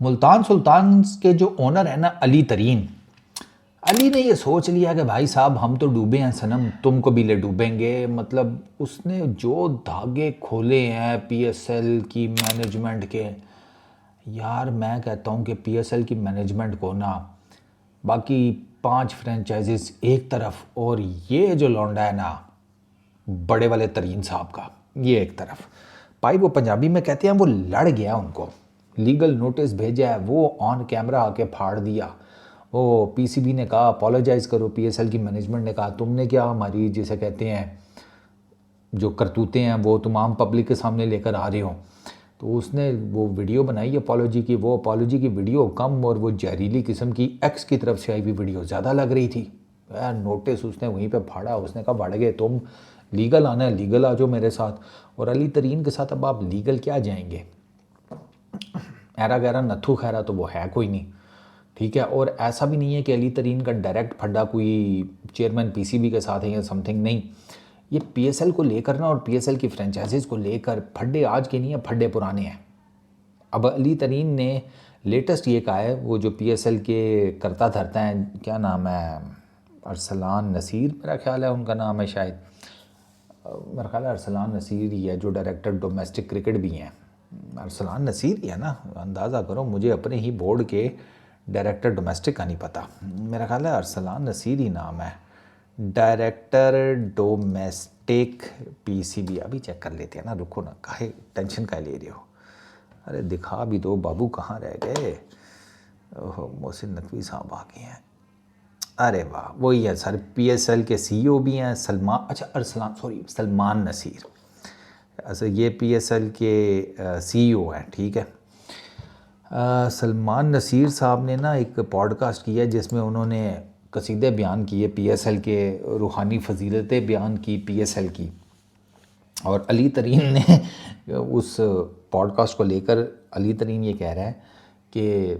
मुल्तान सुल्तान के जो ओनर है ना अली तरीन, अली ने ये सोच लिया कि भाई साहब हम तो डूबे हैं सनम, तुम को भी ले डूबेंगे। मतलब उसने जो धागे खोले हैं पीएसएल की मैनेजमेंट के, यार मैं कहता हूँ कि पीएसएल की मैनेजमेंट को ना, बाकी 5 फ्रेंचाइजीज एक तरफ और ये जो लौंडा है ना बड़े वाले तरीन साहब का ये एक तरफ, भाई वो पंजाबी में कहते हैं वो लड़ गया, उनको लीगल नोटिस भेजा है, वो ऑन कैमरा आके फाड़ दिया। वो पीसीबी ने कहा अपोलोजाइज़ करो, पीएसएल की मैनेजमेंट ने कहा तुमने क्या हमारी जिसे कहते हैं जो करतूतें हैं वो तुम आम पब्लिक के सामने लेकर आ रहे हो। तो उसने वो वीडियो बनाई अपोलॉजी की, वो अपोलॉजी की वीडियो कम और वो जहरीली किस्म की एक्स की तरफ से आई हुई वीडियो ज़्यादा लग रही थी। यार नोटिस उसने वहीं पे फाड़ा, उसने कहा बढ़ गए तुम, लीगल आना है लीगल आ जाओ मेरे साथ। और अली तरीन के साथ अब आप लीगल क्या जाएंगे, ऐरा गैरा नथु खैरा तो वो है कोई नहीं, ठीक है। और ऐसा भी नहीं है कि अली तरीन का डायरेक्ट फड्डा कोई चेयरमैन पीसीबी के साथ है या समथिंग, नहीं। ये पीएसएल को लेकर ना और पीएसएल की फ्रेंचाइजीज को लेकर फड्डे आज के नहीं है, फड्डे पुराने हैं। अब अली तरीन ने लेटेस्ट ये कहा है, वो जो पीएसएल के करता धरता है, क्या नाम है, अरसलान नसीर मेरा ख्याल है उनका नाम है शायद, मेरा ख्याल है अरसलान नसीर ही है, जो डायरेक्टर डोमेस्टिक क्रिकेट भी हैं। अरसलान नसीर ही है ना, अंदाज़ा करो, मुझे अपने ही बोर्ड के डायरेक्टर डोमेस्टिक का नहीं पता, मेरा ख्याल है अरसलान नसीर ही नाम है, डायरेक्टर डोमेस्टिक पीसीबी। अभी चेक कर लेते हैं ना, रुको ना, काहे टेंशन काहे ले रहे हो, अरे दिखा भी दो बाबू, कहाँ रह गए। ओहो मोहसिन नकवी साहब आ गए हैं, अरे वाह वही है सर, पीएसएल के सीईओ भी हैं सलमान, अच्छा अरसलान सॉरी सलमान नसीर, अच्छा ये पीएसएल के सीईओ हैं, ठीक है। सलमान नसीर साहब ने ना एक पॉडकास्ट किया जिसमें उन्होंने कसीदे बयान किए पीएसएल के, रूहानी फजीलतें बयान की पीएसएल की। और अली तरीन ने उस पॉडकास्ट को लेकर अली तरीन ये कह रहा है कि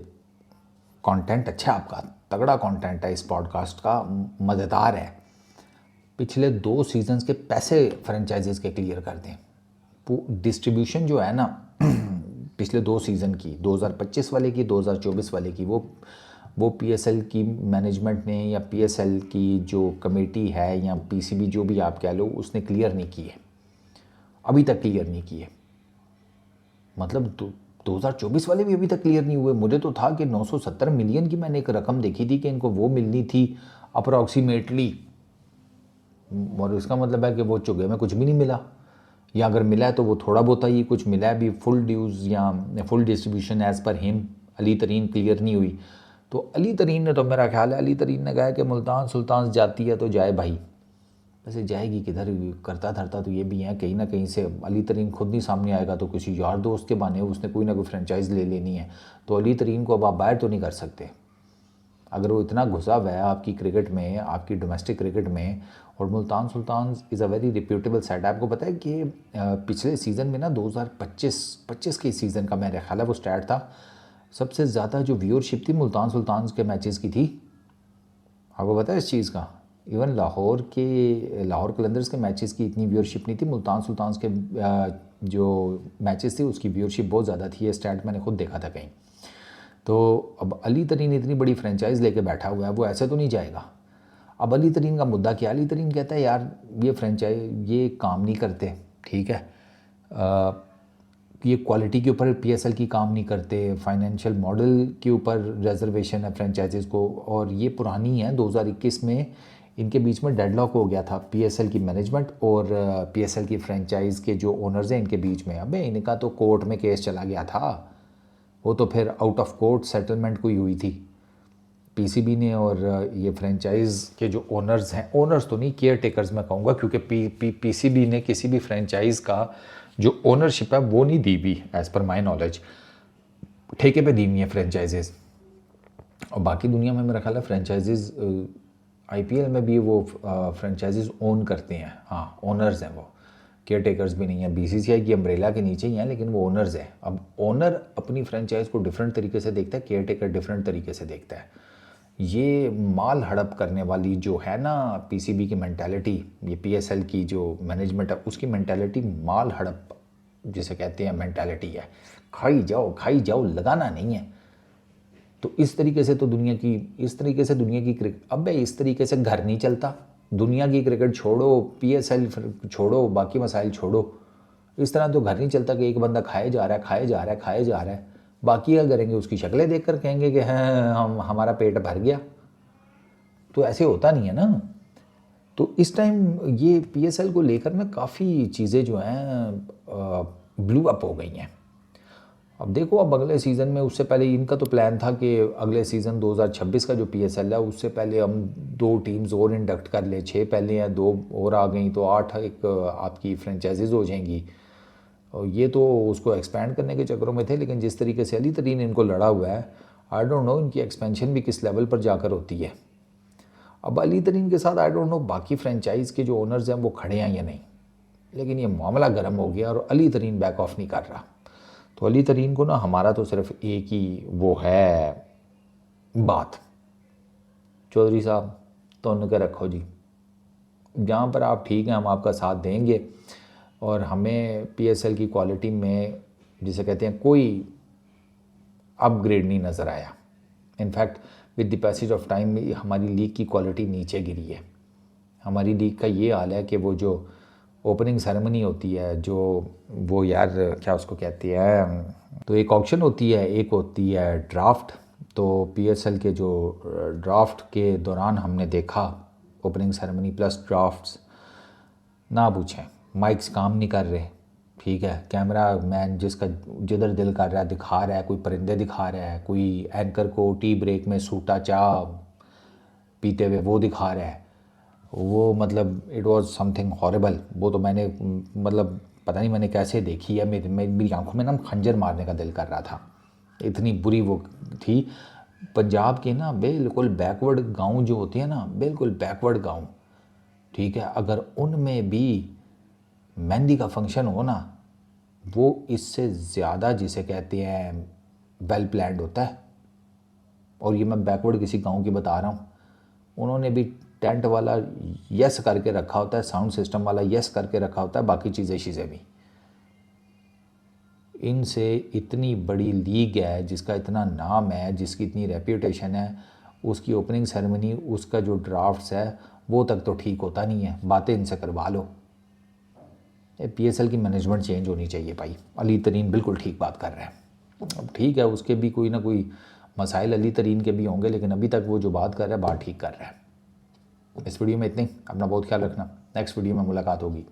कंटेंट अच्छा है आपका, तगड़ा कंटेंट है इस पॉडकास्ट का, मज़ेदार है, पिछले 2 सीजन्स के पैसे फ्रेंचाइजीज के क्लियर कर दें, डिस्ट्रीब्यूशन जो है ना पिछले 2 सीज़न की, 2025 वाले की 2024 वाले की, वो पीएसएल की मैनेजमेंट ने या पीएसएल की जो कमेटी है या पीसीबी जो भी आप कह लो, उसने क्लियर नहीं की है, अभी तक क्लियर नहीं की है। मतलब 2024 वाले भी अभी तक क्लियर नहीं हुए। मुझे तो था कि 970 मिलियन की मैंने एक रकम देखी थी कि इनको वो मिलनी थी अप्रॉक्सीमेटली, और इसका मतलब है कि वो चुगे में कुछ भी नहीं मिला, या अगर मिला है तो वो थोड़ा बहुत ही कुछ मिला है, भी फुल ड्यूज़ या full distribution as per him Ali तरीन क्लियर नहीं हुई। तो अली तरीन ने तो, मेरा ख्याल है अली तरीन ने कहा कि मुल्तान सुल्तान जाती है तो जाए भाई, वैसे जाएगी किधर, करता धरता तो ये भी है, कहीं ना कहीं से अली तरीन खुद नहीं सामने आएगा तो किसी यार दोस्त के बहाने उसने कोई ना कोई फ्रेंचाइज ले लेनी है, तो अली तरीन को अब आप बाहर तो नहीं कर सकते। अगर वो इतना घुसा हुआ है आपकी क्रिकेट में, आपकी डोमेस्टिक क्रिकेट में, और Multan Sultan is a very reputable side. आपको पता है कि पिछले सीज़न में ना 2025 के सीज़न का मेरा ख्याल है वो स्टार्ट था, सबसे ज़्यादा जो व्यूअरशिप थी मुल्तान सुल्तान के मैचेस की थी। आपको पता है इस चीज़ का, इवन लाहौर कलंदर्स के मैचेस की इतनी व्यूअरशिप नहीं थी, मुल्तान सुल्तान के जो मैचेस थे उसकी व्यूअरशिप बहुत ज़्यादा थी, ये स्टैट मैंने खुद देखा था कहीं। तो अब अली तरीन इतनी बड़ी फ्रेंचाइज़ लेके बैठा हुआ है, वो ऐसे तो नहीं जाएगा। अब अली तरीन का मुद्दा क्या, अली तरीन कहता है यार ये फ्रेंचाइज ये काम नहीं करते, ठीक है, ये क्वालिटी के ऊपर पीएसएल की काम नहीं करते, फाइनेंशियल मॉडल के ऊपर रिजर्वेशन है फ्रेंचाइजीज़ को, और ये पुरानी है। 2021 में इनके बीच में डेडलॉक हो गया था पीएसएल की मैनेजमेंट और पीएसएल की फ्रेंचाइज़ के जो ओनर्स हैं इनके बीच में। अबे इनका तो कोर्ट में केस चला गया था, वो तो फिर आउट ऑफ कोर्ट सेटलमेंट कोई हुई थी पीसीबी ने, और ये फ्रेंचाइज़ के जो ओनर्स हैं, ओनर्स तो नहीं केयर टेकर्स मैं कहूँगा, क्योंकि पीसीबी ने किसी भी फ्रेंचाइज़ का जो ओनरशिप है वो नहीं दी हुई एज़ पर माई नॉलेज, ठेके पे दी हुई है फ्रेंचाइजेज़। और बाकी दुनिया में मेरा ख्याल है फ्रेंचाइजेज़ आईपीएल में भी वो फ्रेंचाइजेज़ ओन करते हैं, हाँ ओनर्स हैं वो, केयर टेकर्स भी नहीं है, बीसीसीआई की अम्ब्रेला के नीचे ही हैं लेकिन वो ओनर्स हैं। अब ओनर अपनी फ्रेंचाइज को डिफरेंट तरीके से देखता है, केयर टेकर डिफरेंट तरीके से देखता है। ये माल हड़प करने वाली जो है ना पीसीबी की मेंटालिटी, ये पीएसएल की जो मैनेजमेंट है उसकी मेंटालिटी माल हड़प जिसे कहते हैं मेंटालिटी है, खाई जाओ लगाना नहीं है। तो इस तरीके से दुनिया की क्रिकेट, अब इस तरीके से घर नहीं चलता। दुनिया की क्रिकेट छोड़ो, पीएसएल छोड़ो, बाकी मसाइल छोड़ो, इस तरह तो घर नहीं चलता कि एक बंदा खाए जा रहा है। बाकी क्या करेंगे, उसकी शक्लें देख कर कहेंगे कि हाँ हमारा पेट भर गया। तो ऐसे होता नहीं है ना। तो इस टाइम ये पीएसएल को लेकर ना काफ़ी चीज़ें जो हैं ब्लू अप हो गई हैं। अब देखो, अब अगले सीज़न में, उससे पहले इनका तो प्लान था कि अगले सीज़न 2026 का जो पीएसएल है उससे पहले हम 2 टीम्स और इंडक्ट कर ले। 6 पहले हैं, 2 और आ गई तो 8 एक आपकी फ्रेंचाइजीज हो जाएंगी। और ये तो उसको एक्सपेंड करने के चक्करों में थे, लेकिन जिस तरीके से अली तरीन इनको लड़ा हुआ है, आई डोंट नो इनकी एक्सपेंशन भी किस लेवल पर जाकर होती है। अब अली तरीन के साथ आई डोंट नो बाकी फ्रेंचाइज के जो ओनर्स हैं वो खड़े हैं या नहीं, लेकिन ये मामला गर्म हो गया और अली तरीन बैक ऑफ नहीं कर रहा। तो अली तरीन को ना हमारा तो सिर्फ एक ही वो है बात, चौधरी साहब तोन के रखो जी, जहाँ पर आप ठीक हैं हम आपका साथ देंगे। और हमें पीएसएल की क्वालिटी में, जिसे कहते हैं, कोई अपग्रेड नहीं नज़र आया। In fact with the passage of time हमारी लीग की क्वालिटी नीचे गिरी है। हमारी लीग का ये हाल है कि वो जो ओपनिंग सेरेमनी होती है, जो वो यार क्या उसको कहती है, तो एक ऑक्शन होती है, एक होती है ड्राफ्ट। तो पीएसएल के जो ड्राफ्ट के दौरान हमने देखा ओपनिंग सेरेमनी प्लस ड्राफ्ट्स, ना पूछें, माइक्स काम नहीं कर रहे, ठीक है, कैमरा मैन जिसका जिधर दिल कर रहा है दिखा रहा है, कोई परिंदे दिखा रहा है, कोई एंकर को टी ब्रेक में सूटा चाय पीते हुए वो दिखा रहा है। वो मतलब इट वाज समथिंग हॉरिबल। वो तो मैंने मतलब पता नहीं मैंने कैसे देखी है, मेरी आंखों में ना खंजर मारने का दिल कर रहा था, इतनी बुरी वो थी। पंजाब के ना बिल्कुल बैकवर्ड गांव जो होते हैं ना, बिल्कुल बैकवर्ड गांव, ठीक है, अगर उनमें भी मेहंदी का फंक्शन हो ना, वो इससे ज़्यादा जिसे कहते हैं वेल प्लान्ड होता है। और ये मैं बैकवर्ड किसी गांव की बता रहा हूँ, उन्होंने भी टेंट वाला यस करके रखा होता है, साउंड सिस्टम वाला यस करके रखा होता है, बाकी चीज़ें भी। इनसे इतनी बड़ी लीग है जिसका इतना नाम है, जिसकी इतनी रेप्यूटेशन है, उसकी ओपनिंग सेरेमनी, उसका जो ड्राफ्ट्स है वो तक तो ठीक होता नहीं है, बातें इनसे करवा लो। पीएसएल की मैनेजमेंट चेंज होनी चाहिए भाई। अली तरीन बिल्कुल ठीक बात कर रहे हैं। अब ठीक है, उसके भी कोई ना कोई मसाइल अली तरीन के भी होंगे, लेकिन अभी तक वो जो बात कर रहा है बात ठीक कर रहा है। इस वीडियो में इतनी, अपना बहुत ख्याल रखना, नेक्स्ट वीडियो में मुलाकात होगी।